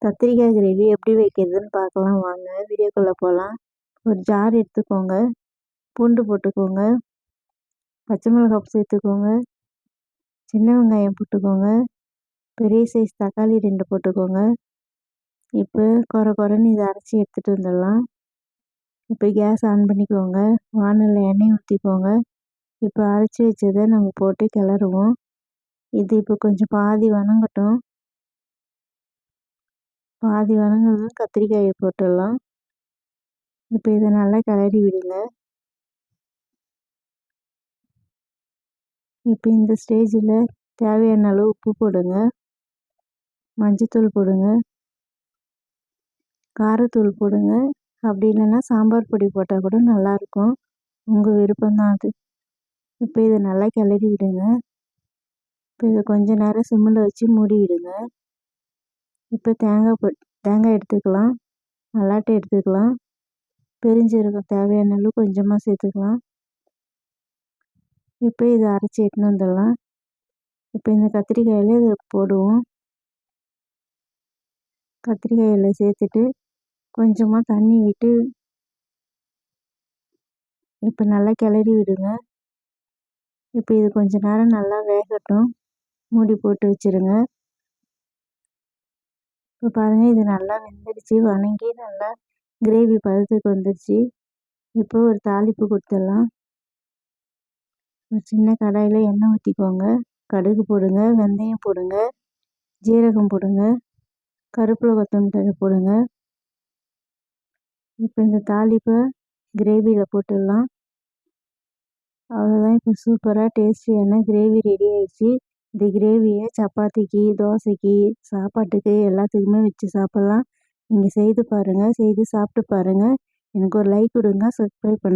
கத்திரிக்காய் கிரேவி எப்படி வைக்கிறதுன்னு பார்க்கலாம் வாங்க. வீடியோக்குள்ளே போகலாம். ஒரு ஜார் எடுத்துக்கோங்க, பூண்டு போட்டுக்கோங்க, பச்சை மிளகாய் சேர்த்துக்கோங்க, சின்ன வெங்காயம் போட்டுக்கோங்க, பெரிய சைஸ் தக்காளி 2 போட்டுக்கோங்க. இப்போ குறைன்னு இதை அரைச்சி எடுத்துகிட்டு வந்துடலாம். இப்போ கேஸ் ஆன் பண்ணிக்கோங்க, வானலில் எண்ணெய் ஊற்றிக்கோங்க. இப்போ அரைச்சி வச்சதை நம்ம போட்டு கிளறுவோம். இது இப்போ கொஞ்சம் பாதி வணங்கட்டும். பாதி வணங்கினதும் கத்திரிக்காயை போட்டுடலாம். இப்போ இதை நல்லா கிளறி விடுங்க. இப்போ இந்த ஸ்டேஜில் தேவையான அளவு உப்பு போடுங்க, மஞ்சத்தூள் போடுங்க, காரத்தூள் போடுங்க. அப்படி இல்லைன்னா சாம்பார் பொடி போட்டால் கூட நல்லாயிருக்கும், உங்கள் விருப்பம்தான் அது. இப்போ இதை நல்லா கிளறி விடுங்க. இப்போ இதை கொஞ்ச நேரம் சிம்மில் வச்சு மூடி விடுங்க. இப்போ தேங்காய் எடுத்துக்கலாம், மல்லாட்டை எடுத்துக்கலாம், பெருஞ்சீரகம் தேவையான அளவு கொஞ்சமாக சேர்த்துக்கலாம். இப்போ இதை அரைச்சி எடுத்துன்னு வந்துடலாம். இப்போ இந்த கத்திரிக்காயில் இதை போடுவோம். கத்திரிக்காயில் சேர்த்துட்டு கொஞ்சமாக தண்ணி விட்டு இப்போ நல்லா கிளறி விடுங்க. இப்போ இது கொஞ்ச நேரம் நல்லா வேகட்டும், மூடி போட்டு வச்சுருங்க. இப்போ பாருங்கள், இது நல்லா வெந்துடுச்சு, வணங்கி நல்லா கிரேவி பதத்துக்கு வந்துடுச்சு. இப்போ ஒரு தாளிப்பு கொடுத்துடலாம். ஒரு சின்ன கடாயில் எண்ணெய் ஊற்றிக்கோங்க, கடுகு போடுங்க, வெந்தயம் போடுங்க, ஜீரகம் போடுங்க, கருவேப்பிலை கொத்தமல்லி போடுங்க. இப்போ இந்த தாளிப்பை கிரேவியில் போட்டுடலாம். அவ்வளோதான், இப்போ சூப்பராக டேஸ்டியான கிரேவி ரெடி ஆயிடுச்சு. இந்த கிரேவியை சப்பாத்திக்கு, தோசைக்கு, சாப்பாட்டுக்கு எல்லாத்துக்குமே வச்சு சாப்பிட்லாம். நீங்கள் செய்து பாருங்கள், செய்து சாப்பிட்டு பாருங்கள். எனக்கு ஒரு லைக் கொடுங்க, சப்ஸ்கிரைப் பண்ணுங்கள்.